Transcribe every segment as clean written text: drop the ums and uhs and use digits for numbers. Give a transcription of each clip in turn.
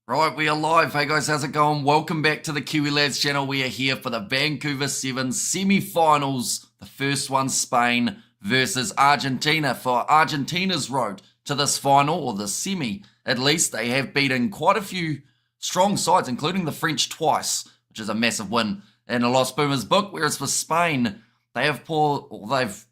Right, we are live. Hey guys, how's it going? Welcome back to the Kiwi Lads channel. We are here for the Vancouver Sevens semi-finals. The first one, Spain versus Argentina. For Argentina's road to this final, or the semi at least, they have beaten quite a few strong sides, including the French twice, which is a massive win in the Los Pumas book. Whereas for Spain, they've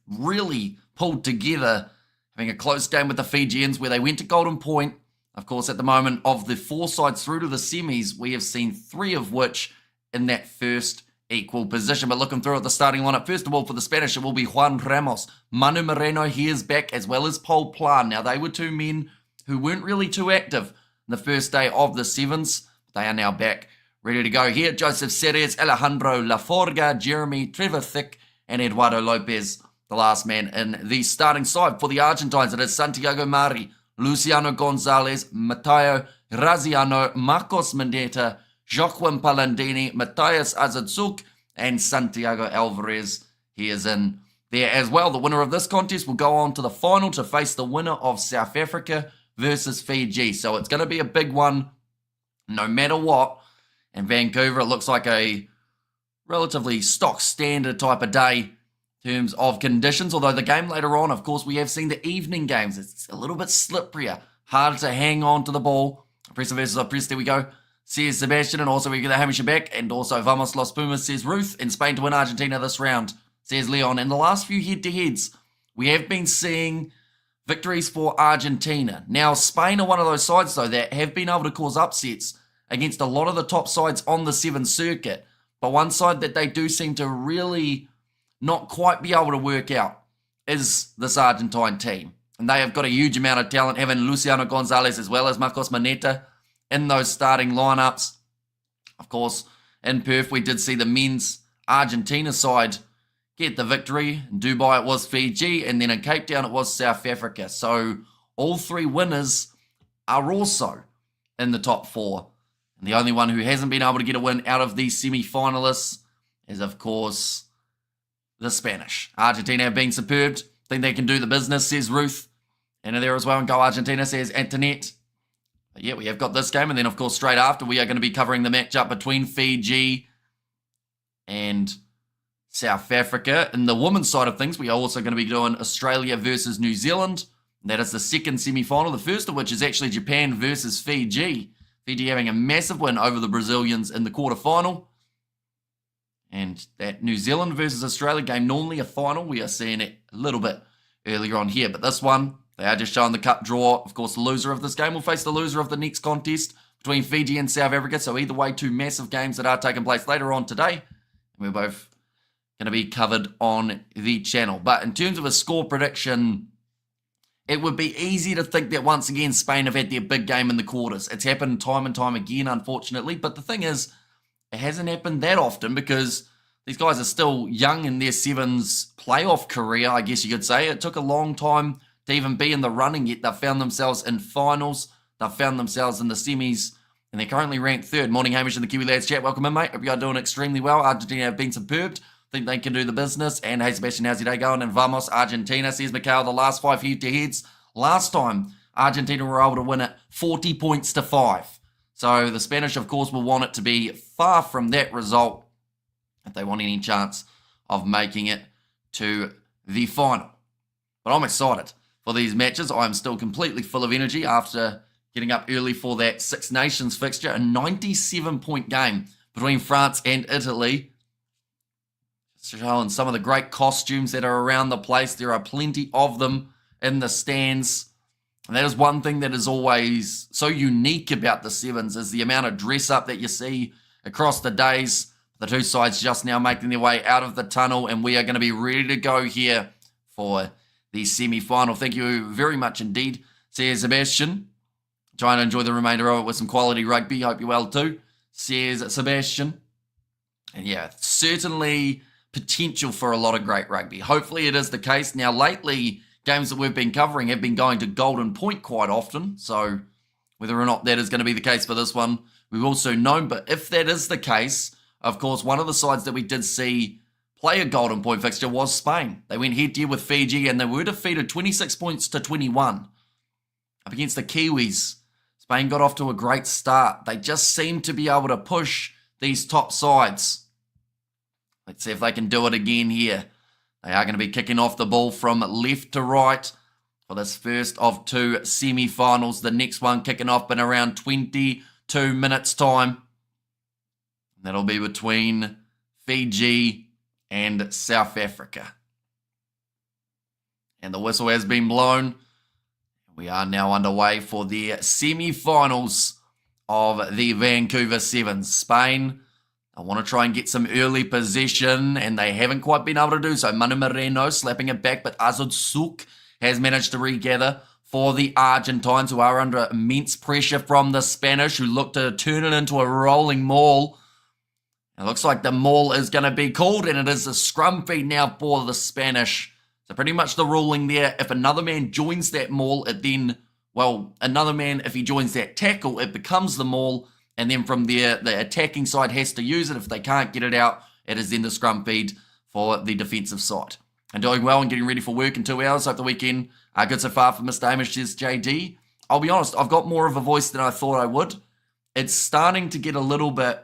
really pulled together, having a close game with the Fijians where they went to golden point. Of course, at the moment, of the four sides through to the semis, we have seen three of which in that first equal position. But looking through at the starting lineup, first of all, for the Spanish, it will be Juan Ramos. Manu Moreno, he is back, as well as Paul Plan. Now, they were two men who weren't really too active in the first day of the Sevens. They are now back, ready to go here. Joseph Ceres, Alejandro Laforga, Jeremy Trevithick, and Eduardo Lopez, the last man in the starting side. For the Argentines, it is Santiago Mari, Luciano Gonzalez, Matteo Graziano, Marcos Mendieta, Joaquin Palandini, Matthias Azatzuk, and Santiago Alvarez. He is in there as well. The winner of this contest will go on to the final to face the winner of South Africa versus Fiji. So it's going to be a big one no matter what. And Vancouver, it looks like a relatively stock standard type of day in terms of conditions, although the game later on, of course, we have seen the evening games. It's a little bit slipperier, harder to hang on to the ball. Press versus press, there we go. Says Sebastian, and also we get the Hamish back, and also Vamos Los Pumas, says Ruth, and Spain to win Argentina this round, says Leon. In the last few head-to-heads, we have been seeing victories for Argentina. Now, Spain are one of those sides, though, that have been able to cause upsets against a lot of the top sides on the Seven circuit, but one side that they do seem to really not quite be able to work out is this Argentine team. And they have got a huge amount of talent, having Luciano Gonzalez as well as Marcos Mendieta in those starting lineups. Of course, in Perth, we did see the men's Argentina side get the victory. In Dubai, it was Fiji, and then in Cape Town, it was South Africa. So all three winners are also in the top four. And the only one who hasn't been able to get a win out of these semi-finalists is, of course, the Spanish. Argentina have been superb. Think they can do the business, says Ruth. And there as well, and go Argentina, says Antoinette. But yeah, we have got this game. And then, of course, straight after, we are going to be covering the matchup between Fiji and South Africa. In the women's side of things, we are also going to be doing Australia versus New Zealand. That is the second semi-final, the first of which is actually Japan versus Fiji. Fiji having a massive win over the Brazilians in the quarterfinal. And that New Zealand versus Australia game, normally a final, we are seeing it a little bit earlier on here. But this one, they are just showing the cup draw. Of course, the loser of this game will face the loser of the next contest between Fiji and South Africa. So either way, two massive games that are taking place later on today. We're both going to be covered on the channel. But in terms of a score prediction, it would be easy to think that once again, Spain have had their big game in the quarters. It's happened time and time again, unfortunately. But the thing is, it hasn't happened that often because these guys are still young in their Sevens playoff career, I guess you could say. It took a long time to even be in the running, yet they've found themselves in finals. They've found themselves in the semis, and they're currently ranked third. Morning, Hamish in the Kiwi Lads chat. Welcome in, mate. Hope you are doing extremely well. Argentina have been superb. Think they can do the business. And hey, Sebastian, how's your day going? And Vamos, Argentina, says Mikhail, the last five head-to-heads. Last time, Argentina were able to win it 40 points to 5. So the Spanish, of course, will want it to be far from that result if they want any chance of making it to the final. But I'm excited for these matches. I'm still completely full of energy after getting up early for that Six Nations fixture. A 97-point game between France and Italy. Showing some of the great costumes that are around the place. There are plenty of them in the stands. And that is one thing that is always so unique about the Sevens, is the amount of dress-up that you see across the days. The two sides just now making their way out of the tunnel, and we are going to be ready to go here for the semi-final. Thank you very much indeed, says Sebastian. Trying to enjoy the remainder of it with some quality rugby. Hope you're well too, says Sebastian. And yeah, certainly potential for a lot of great rugby. Hopefully it is the case. Now, lately, games that we've been covering have been going to golden point quite often. So whether or not that is going to be the case for this one, we will soon know. But if that is the case, of course, one of the sides that we did see play a golden point fixture was Spain. They went head-to-head with Fiji, and they were defeated 26 points to 21 up against the Kiwis. Spain got off to a great start. They just seem to be able to push these top sides. Let's see if they can do it again here. They are going to be kicking off the ball from left to right for this first of two semi-finals. The next one kicking off in around 22 minutes' time. That'll be between Fiji and South Africa. And the whistle has been blown. We are now underway for the semi-finals of the Vancouver Sevens. Spain, I want to try and get some early possession, and they haven't quite been able to do so. Manu Moreno slapping it back, but Azud Suk has managed to regather for the Argentines, who are under immense pressure from the Spanish, who look to turn it into a rolling maul. It looks like the maul is going to be called, and it is a scrum feed now for the Spanish. So pretty much the ruling there, if another man joins that maul, it then, well, another man, if he joins that tackle, it becomes the maul, and then from there, the attacking side has to use it. If they can't get it out, it is then the scrum feed for the defensive side. And doing well and getting ready for work in 2 hours. Hope the weekend good so far for Mr. Amish, says JD. I'll be honest, I've got more of a voice than I thought I would. It's starting to get a little bit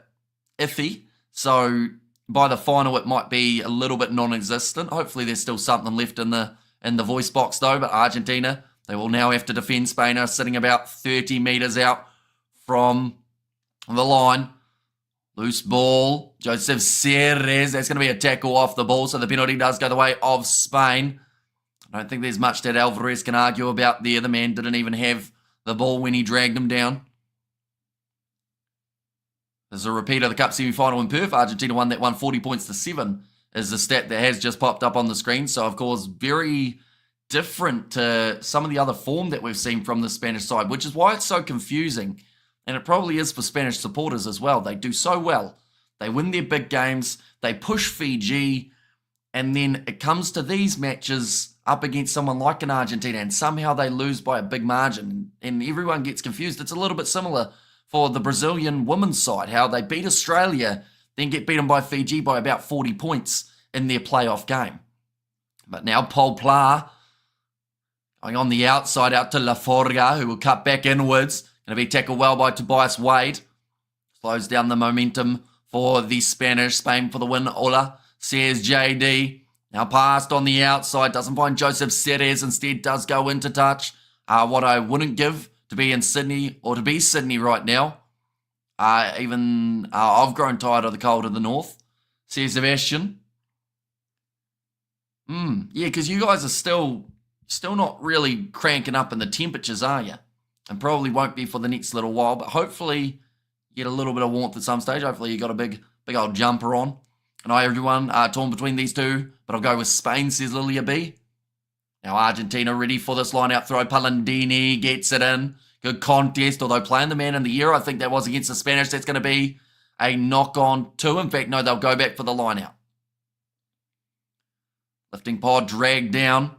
iffy. So by the final, it might be a little bit non-existent. Hopefully there's still something left in the voice box though. But Argentina, they will now have to defend. Spain are sitting about 30 meters out from the line. Loose ball. Joseph Ceres. That's going to be a tackle off the ball. So the penalty does go the way of Spain. I don't think there's much that Alvarez can argue about there. The man didn't even have the ball when he dragged him down. There's a repeat of the Cup semi-final in Perth. Argentina won that one 40 points to 7 is the stat that has just popped up on the screen. So, of course, very different to some of the other form that we've seen from the Spanish side, which is why it's so confusing. And it probably is for Spanish supporters as well. They do so well. They win their big games. They push Fiji. And then it comes to these matches up against someone like an Argentina, and somehow they lose by a big margin. And everyone gets confused. It's a little bit similar for the Brazilian women's side, how they beat Australia, then get beaten by Fiji by about 40 points in their playoff game. But now Paul Pla going on the outside out to La Forga, who will cut back inwards. Going to be tackled well by Tobias Wade. Slows down the momentum for the Spanish. Spain for the win. Ola, says JD. Now passed on the outside. Doesn't find Joseph Ceres. Instead does go into touch. What I wouldn't give to be in Sydney, or to be Sydney right now. I've grown tired of the cold of the north, says Sebastian. Yeah, because you guys are still not really cranking up in the temperatures, are you? And probably won't be for the next little while, but hopefully you get a little bit of warmth at some stage. Hopefully you got a big old jumper on. And hi everyone, torn between these two, but I'll go with Spain, says Lilia B. Now Argentina ready for this line-out throw. Palandini gets it in. Good contest, although playing the man in the year, I think that was against the Spanish. That's going to be a knock-on too. In fact, no, they'll go back for the line-out. Lifting pod dragged down.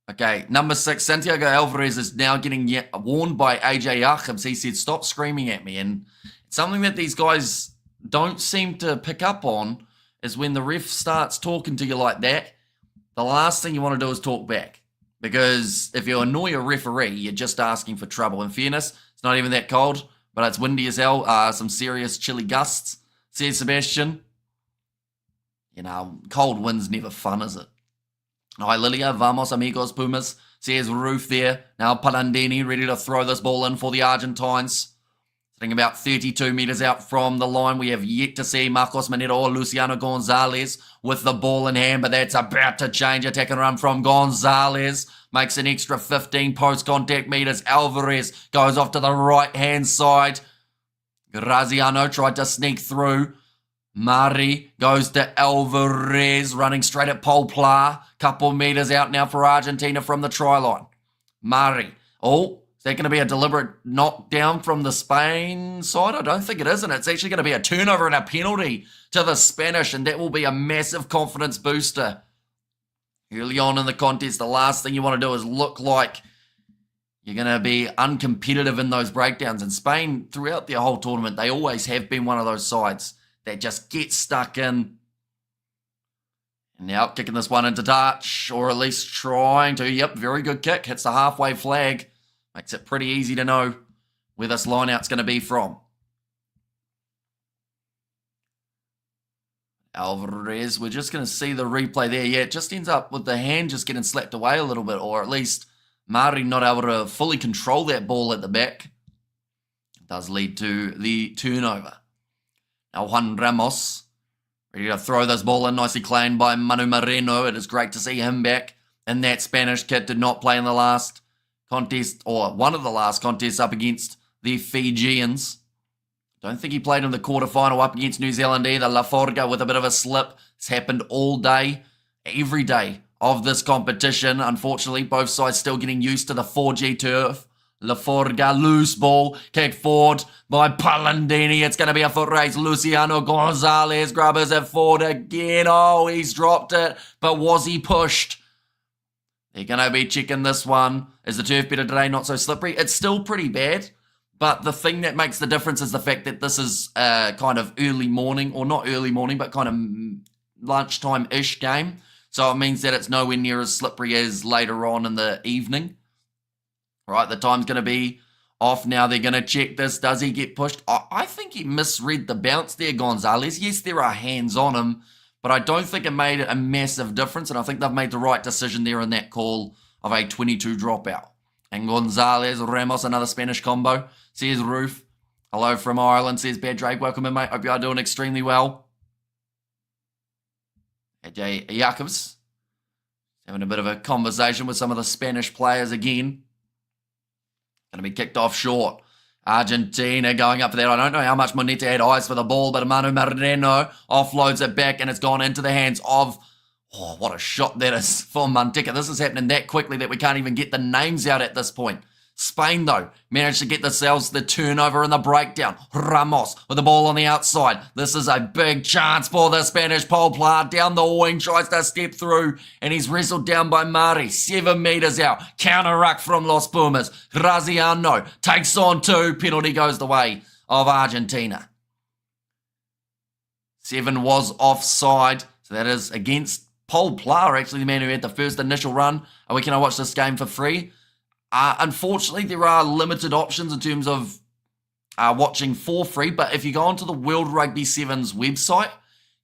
Okay, number 6, Santiago Alvarez is now getting warned by AJ Achams. He said, stop screaming at me. And it's something that these guys don't seem to pick up on is when the ref starts talking to you like that, the last thing you want to do is talk back. Because if you annoy a referee, you're just asking for trouble. In fairness, it's not even that cold, but it's windy as hell. Some serious chilly gusts, says Sebastian. You know, cold wind's never fun, is it? Hi, Lilia. Vamos, amigos, Pumas, says Roof there. Now Palandini ready to throw this ball in for the Argentines. Sitting about 32 meters out from the line. We have yet to see Marcos Manero or Luciano Gonzalez with the ball in hand, but that's about to change. Attack and run from Gonzalez. Makes an extra 15 post-contact meters. Alvarez goes off to the right-hand side. Graziano tried to sneak through. Mari goes to Alvarez, running straight at Paul Pla. Couple meters out now for Argentina from the try line. Mari. Oh, is that going to be a deliberate knockdown from the Spain side? I don't think it is, and it's actually going to be a turnover and a penalty to the Spanish, and that will be a massive confidence booster. Early on in the contest, the last thing you want to do is look like you're going to be uncompetitive in those breakdowns. And Spain, throughout their whole tournament, they always have been one of those sides that just get stuck in. Now kicking this one into touch, or at least trying to. Yep, very good kick. Hits the halfway flag. Makes it pretty easy to know where this line-out's going to be from. Alvarez, we're just going to see the replay there. Yeah, it just ends up with the hand just getting slapped away a little bit, or at least Mari not able to fully control that ball at the back. It does lead to the turnover. Now Juan Ramos, ready to throw this ball in, nicely claimed by Manu Moreno. It is great to see him back. And that Spanish kid did not play in the last contest, or one of the last contests up against the Fijians. Don't think he played in the quarterfinal up against New Zealand either. La Forga with a bit of a slip. It's happened all day, every day of this competition. Unfortunately, both sides still getting used to the 4G turf. La Forga, loose ball, kicked forward by Palandini. It's going to be a foot race. Luciano Gonzalez grubbers it forward again. Oh, he's dropped it, but was he pushed? They're going to be checking this one. Is the turf better today? Not so slippery. It's still pretty bad. But the thing that makes the difference is the fact that this is kind of early morning, or not early morning, but kind of lunchtime-ish game. So it means that it's nowhere near as slippery as later on in the evening. Right, the time's going to be off now. They're going to check this. Does he get pushed? I think he misread the bounce there, Gonzalez. Yes, there are hands on him, but I don't think it made a massive difference, and I think they've made the right decision there in that call of a 22 dropout. And Gonzalez, Ramos, another Spanish combo. Says Roof. Hello from Ireland, says Bad Drake. Welcome in, mate. Hope you are doing extremely well. AJ Jacobs having a bit of a conversation with some of the Spanish players again. Going to be kicked off short. Argentina going up for that. I don't know how much Moneta had eyes for the ball, but Manu Moreno offloads it back, and it's gone into the hands of... Oh, what a shot that is for Manteca. This is happening that quickly that we can't even get the names out at this point. Spain, though, managed to get themselves the turnover and the breakdown. Ramos with the ball on the outside. This is a big chance for the Spanish pole player. Down the wing, tries to step through, and he's wrestled down by Mari. 7 meters out. Counter ruck from Los Pumas. Graziano takes on 2. Penalty goes the way of Argentina. 7 was offside, so that is against Paul Pla, actually the man who had the first initial run. Can I watch this game for free? Unfortunately, there are limited options in terms of watching for free, but if you go onto the World Rugby Sevens website,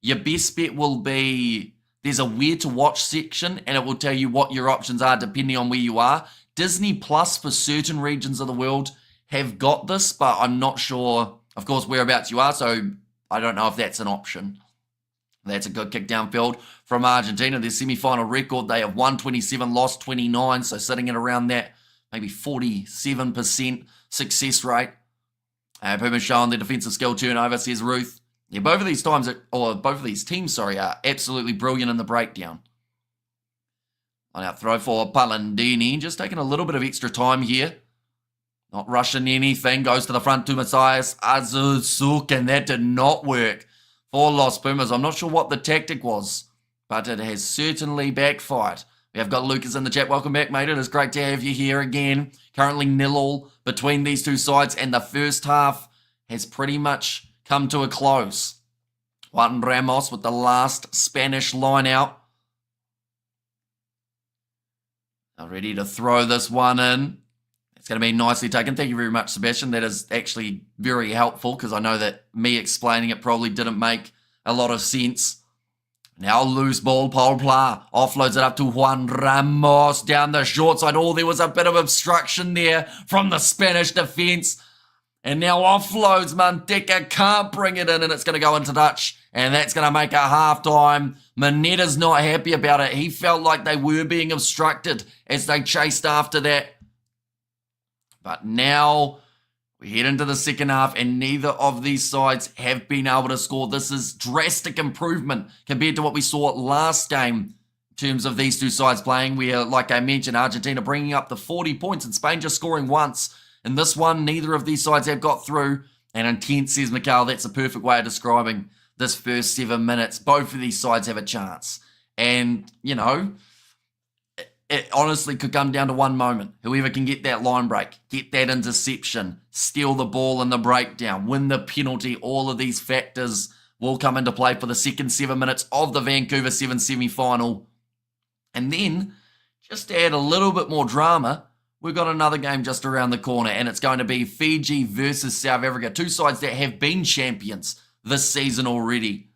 your best bet will be, there's a where to watch section, and it will tell you what your options are depending on where you are. Disney Plus for certain regions of the world have got this, but I'm not sure, of course, whereabouts you are, so I don't know if that's an option. That's a good kick downfield from Argentina. Their semi-final record, they have won 27, lost 29, so sitting at around that maybe 47% success rate. Puma's showing their defensive skill turnover, says Ruth. Yeah, both of these teams, are absolutely brilliant in the breakdown. On our throw for Palandini, just taking a little bit of extra time here. Not rushing anything, goes to the front to Messias Azuzuk, and that did not work for Los Pumas. I'm not sure what the tactic was, but it has certainly backfired. We have got Lucas in the chat. Welcome back, mate. It is great to have you here again. Currently 0-0 between these two sides, and the first half has pretty much come to a close. Juan Ramos with the last Spanish line out. Now ready to throw this one in. It's going to be nicely taken. Thank you very much, Sebastian. That is actually very helpful, because I know that me explaining it probably didn't make a lot of sense. Now loose ball, Paul Pla offloads it up to Juan Ramos down the short side. Oh, there was a bit of obstruction there from the Spanish defense. And now offloads, Manteca can't bring it in, and it's going to go into touch. And that's going to make a halftime. Moneta's not happy about it. He felt like they were being obstructed as they chased after that. But now we head into the second half, and neither of these sides have been able to score. This is drastic improvement compared to what we saw last game in terms of these two sides playing. We are, like I mentioned, Argentina bringing up the 40 points and Spain just scoring once. In this one, neither of these sides have got through. And intense, says Mikhail. That's a perfect way of describing this first 7 minutes. Both of these sides have a chance. And, you know, it honestly could come down to one moment. Whoever can get that line break, get that interception, steal the ball in the breakdown, win the penalty, all of these factors will come into play for the second 7 minutes of the Vancouver Sevens semi-final. And then, just to add a little bit more drama, we've got another game just around the corner, and it's going to be Fiji versus South Africa. Two sides that have been champions this season already.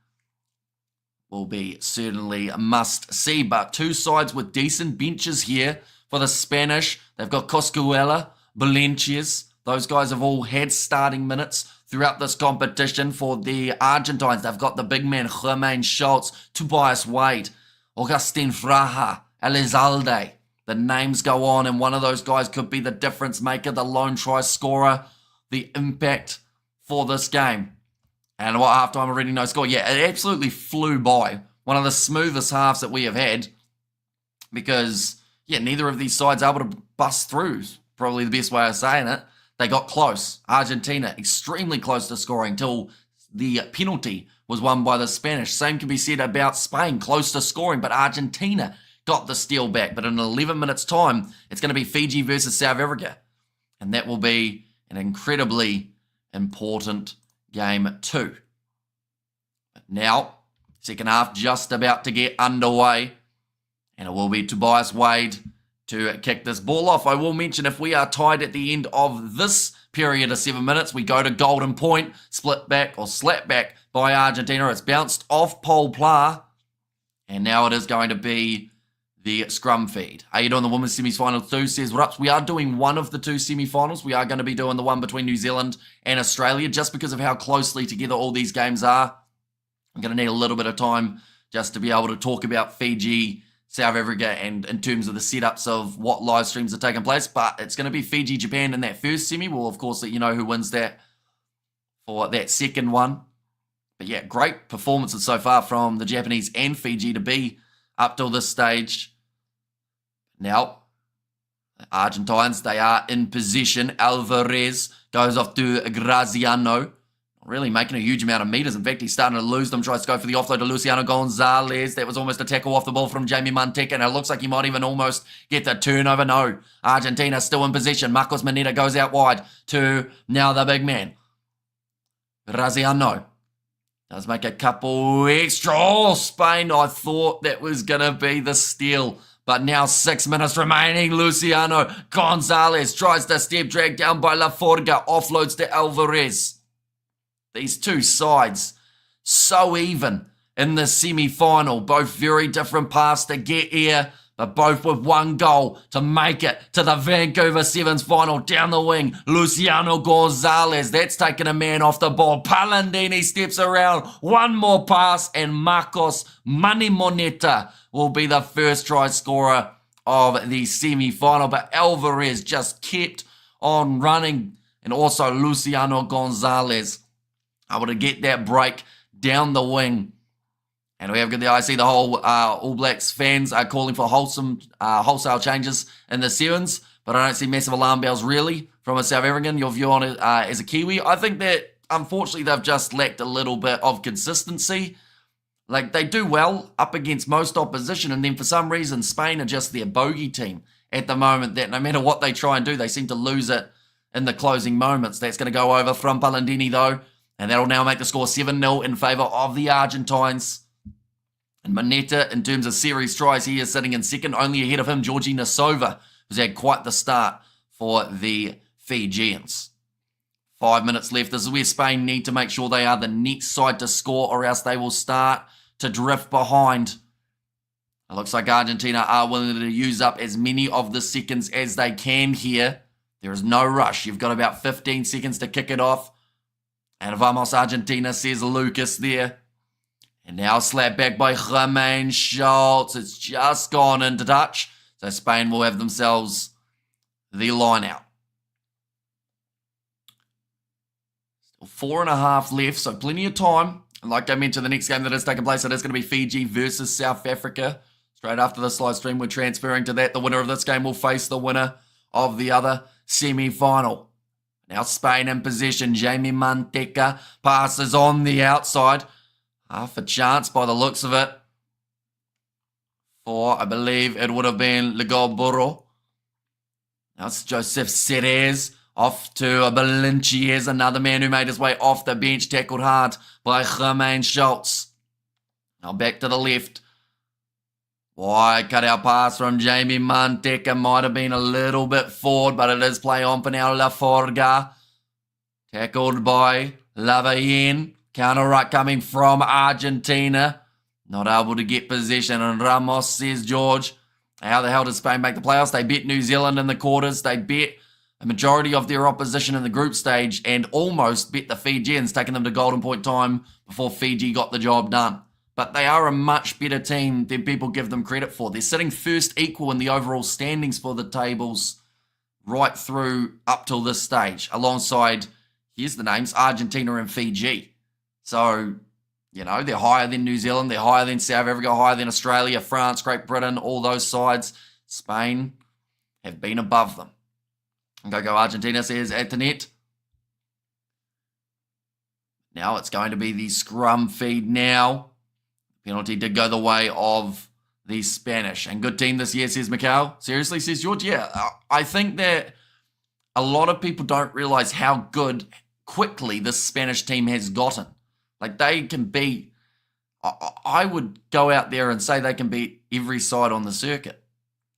Will be certainly a must-see, but two sides with decent benches here for the Spanish. They've got Coscuela, Valencias. Those guys have all had starting minutes throughout this competition. For the Argentines, they've got the big man Jermaine Schultz, Tobias Wade, Augustin Fraha, Elizalde. The names go on, and one of those guys could be the difference maker, the lone try scorer, the impact for this game. And what halftime already no score. Yeah, it absolutely flew by. One of the smoothest halves that we have had. Because, yeah, neither of these sides able to bust through. Probably the best way of saying it. They got close. Argentina, extremely close to scoring till the penalty was won by the Spanish. Same can be said about Spain, close to scoring, but Argentina got the steal back. But in 11 minutes' time, it's going to be Fiji versus South Africa. And that will be an incredibly important game 2. But now, second half just about to get underway. And it will be Tobias Wade to kick this ball off. I will mention, if we are tied at the end of this period of 7 minutes, we go to golden point, split back or slap back by Argentina. It's bounced off Pole Pla. And now it is going to be the scrum feed. Are you doing the women's semi-final 2? Says, what ups? We are doing one of the 2 semi-finals. We are going to be doing the one between New Zealand and Australia, just because of how closely together all these games are. I'm going to need a little bit of time just to be able to talk about Fiji, South Africa, and in terms of the setups of what live streams are taking place. But it's going to be Fiji, Japan in that first semi. We'll, of course, let you know who wins that for that second one. But yeah, great performances so far from the Japanese and Fiji to be up till this stage. Now, the Argentines, they are in position. Alvarez goes off to Graziano. Not really making a huge amount of meters. In fact, he's starting to lose them. Tries to go for the offload to Luciano Gonzalez. That was almost a tackle off the ball from Jamie Manteca, and it looks like he might even almost get the turnover. No, Argentina still in position. Marcos Maneta goes out wide to now the big man. Graziano does make a couple extra. Oh, Spain, I thought that was going to be the steal. But now 6 minutes remaining. Luciano Gonzalez tries to step, dragged down by La Forga. Offloads to Alvarez. These two sides, so even in the semi-final. Both very different paths to get here, but both with one goal to make it to the Vancouver Sevens final. Down the wing, Luciano Gonzalez. That's taking a man off the ball. Palandini steps around. One more pass, and Marcos Moneta will be the first try scorer of the semi-final. But Alvarez just kept on running, and also Luciano Gonzalez able to get that break down the wing. And we have got I see the whole All Blacks fans are calling for wholesale changes in the Sevens, but I don't see massive alarm bells really from a South African. Your view on it as a Kiwi? I think that unfortunately they've just lacked a little bit of consistency. Like, they do well up against most opposition, and then for some reason Spain are just their bogey team at the moment, that no matter what they try and do, they seem to lose it in the closing moments. That's going to go over from Palandini though, and that'll now make the score 7-0 in favour of the Argentines. And Maneta, in terms of series tries, he is sitting in second, only ahead of him Georgi Nasova, who's had quite the start for the Fijians. 5 minutes left. This is where Spain need to make sure they are the next side to score, or else they will start to drift behind. It looks like Argentina are willing to use up as many of the seconds as they can here. There is no rush. You've got about 15 seconds to kick it off. And vamos Argentina, says Lucas there. And now slap back by Jermaine Schultz. It's just gone into touch. So Spain will have themselves the line out. Still 4.5 left, so plenty of time. And like I mentioned, the next game that is taking place, it is going to be Fiji versus South Africa. Straight after this live stream, we're transferring to that. The winner of this game will face the winner of the other semi-final. Now Spain in possession. Jamie Manteca passes on the outside. Half a chance by the looks of it for, I believe it would have been Legoburo. Now it's Joseph Ceres Off to Belinci. Here's another man who made his way off the bench, tackled hard by Jermaine Schultz. Now back to the left. Wide cut-out pass from Jamie Manteca. Might have been a little bit forward, but it is play on for now. La Forga. Tackled by Lavayen. Counter right coming from Argentina. Not able to get possession. And Ramos says, George, how the hell did Spain make the playoffs? They bet New Zealand in the quarters. They bet a majority of their opposition in the group stage and almost bet the Fijians, taking them to golden point time before Fiji got the job done. But they are a much better team than people give them credit for. They're sitting first equal in the overall standings for the tables right through up till this stage, alongside, here's the names, Argentina and Fiji. So, you know, they're higher than New Zealand, they're higher than South Africa, higher than Australia, France, Great Britain, all those sides. Spain have been above them. Go Argentina, says at the net. Now it's going to be the scrum feed now. Penalty did go the way of the Spanish. And good team this year, says Macau. Seriously, says George? Yeah, I think that a lot of people don't realise how good quickly this Spanish team has gotten. Like, they can beat, I would go out there and say they can beat every side on the circuit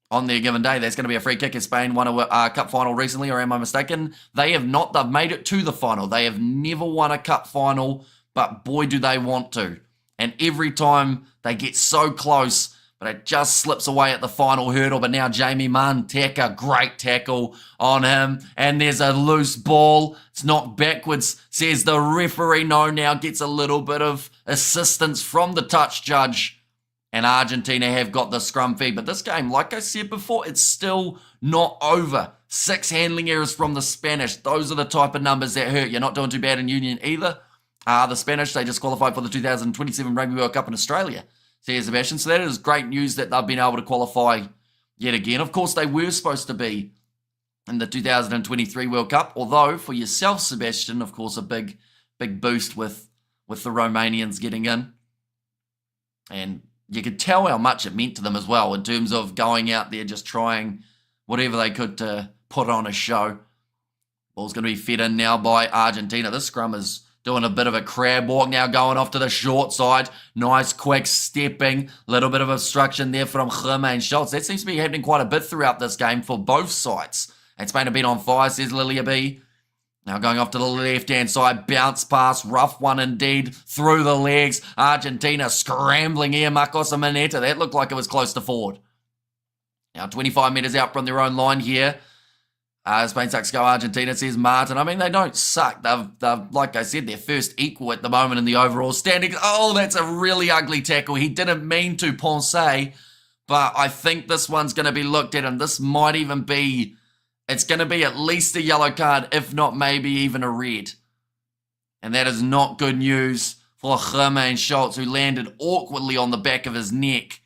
on their given day. There's going to be a free kick if Spain won a cup final recently, or am I mistaken? They have not. They've made it to the final. They have never won a cup final, but boy, do they want to. And every time they get so close, but it just slips away at the final hurdle. But now Jamie Manteca, great tackle on him. And there's a loose ball. It's knocked backwards, says the referee. No, now gets a little bit of assistance from the touch judge. And Argentina have got the scrum feed. But this game, like I said before, it's still not over. 6 handling errors from the Spanish. Those are the type of numbers that hurt. You're not doing too bad in Union either. The Spanish, they just qualified for the 2027 Rugby World Cup in Australia, says Sebastian. So that is great news that they've been able to qualify yet again. Of course, they were supposed to be in the 2023 World Cup, although for yourself, Sebastian, of course, a big boost with the Romanians getting in. And you could tell how much it meant to them as well in terms of going out there just trying whatever they could to put on a show. Ball's going to be fed in now by Argentina. This scrum is doing a bit of a crab walk now, going off to the short side. Nice, quick stepping. Little bit of obstruction there from Jermaine Schultz. That seems to be happening quite a bit throughout this game for both sides. And Spain have been on fire, says Lilia B. Now going off to the left-hand side. Bounce pass. Rough one indeed. Through the legs. Argentina scrambling here. Marcos Maneta. That looked like it was close to forward. Now 25 metres out from their own line here. Spain sucks, go Argentina, says Martin. I mean, they don't suck. They've, like I said, they're first equal at the moment in the overall standings. Oh, that's a really ugly tackle. He didn't mean to, Ponce, but I think this one's going to be looked at, and this might even be, it's going to be at least a yellow card, if not maybe even a red. And that is not good news for Jermaine Schultz, who landed awkwardly on the back of his neck.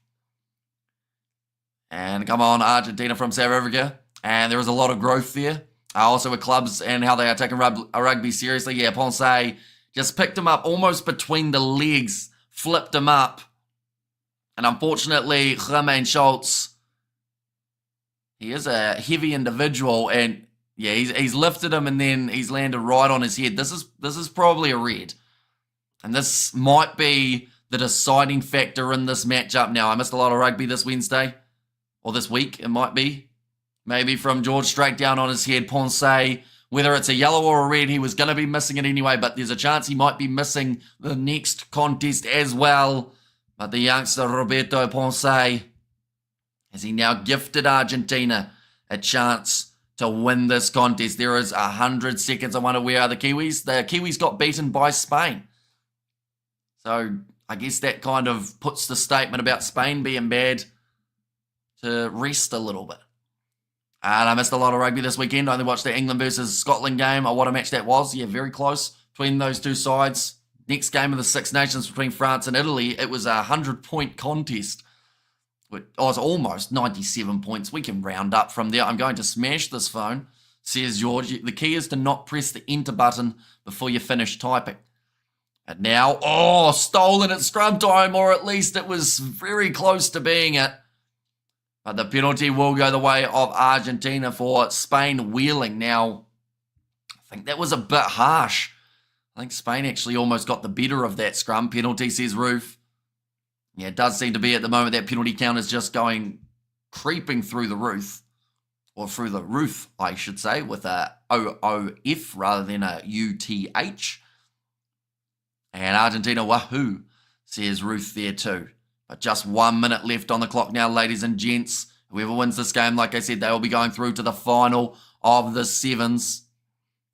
And come on, Argentina from South Africa. And there is a lot of growth there. Also with clubs and how they are taking rugby seriously. Yeah, Ponce just picked him up almost between the legs, flipped him up. And unfortunately, Jermaine Schultz, he is a heavy individual. And yeah, he's lifted him and then he's landed right on his head. This is probably a red. And this might be the deciding factor in this matchup now. I missed a lot of rugby this Wednesday. Or this week, it might be. Maybe from George straight down on his head, Ponce. Whether it's a yellow or a red, he was going to be missing it anyway, but there's a chance he might be missing the next contest as well. But the youngster Roberto Ponce, has he now gifted Argentina a chance to win this contest? There is 100 seconds. I wonder where are the Kiwis? The Kiwis got beaten by Spain. So I guess that kind of puts the statement about Spain being bad to rest a little bit. And I missed a lot of rugby this weekend. I only watched the England versus Scotland game. Oh, what a match that was. Yeah, very close between those two sides. Next game of the Six Nations between France and Italy, it was a 100-point contest. It was almost 97 points. We can round up from there. I'm going to smash this phone, says George. The key is to not press the enter button before you finish typing. And now, stolen at scrum time, or at least it was very close to being it. But the penalty will go the way of Argentina for Spain wheeling. Now, I think that was a bit harsh. I think Spain actually almost got the better of that scrum penalty, says Ruth. Yeah, it does seem to be at the moment that penalty count is just creeping through the roof. Or through the roof, I should say, with a OOF rather than a UTH. And Argentina, wahoo, says Ruth there too. But just 1 minute left on the clock now, ladies and gents. Whoever wins this game, like I said, they will be going through to the final of the Sevens.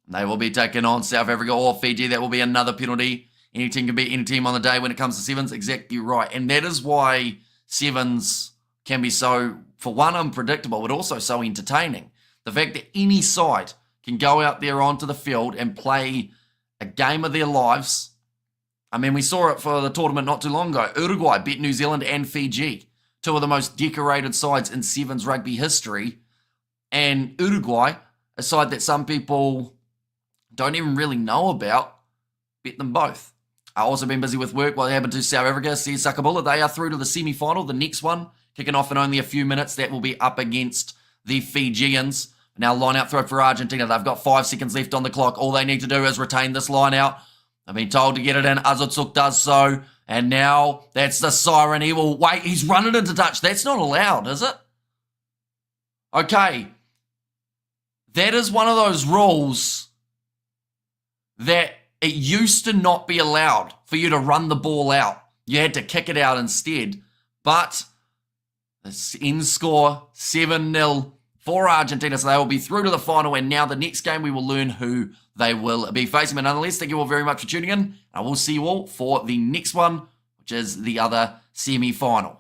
They will be taking on South Africa or Fiji. That will be another penalty. Any team can beat any team on the day when it comes to Sevens. Exactly right. And that is why Sevens can be so, for one, unpredictable, but also so entertaining. The fact that any side can go out there onto the field and play a game of their lives. I mean, we saw it for the tournament not too long ago. Uruguay beat New Zealand and Fiji, two of the most decorated sides in Sevens rugby history. And Uruguay, a side that some people don't even really know about, beat them both. I've also been busy with work while it happened to South Africa. See Sakabula, they are through to the semi-final. The next one, kicking off in only a few minutes. That will be up against the Fijians. Now line out throw for Argentina. They've got 5 seconds left on the clock. All they need to do is retain this line out. I've been told to get it in. Azutsuk does so. And now that's the siren. He will wait. He's running into touch. That's not allowed, is it? Okay. That is one of those rules that it used to not be allowed for you to run the ball out. You had to kick it out instead. But the end score, 7-0 for Argentina. So they will be through to the final. And now the next game, we will learn who they will be facing. But nonetheless, thank you all very much for tuning in. I will see you all for the next one, which is the other semi-final.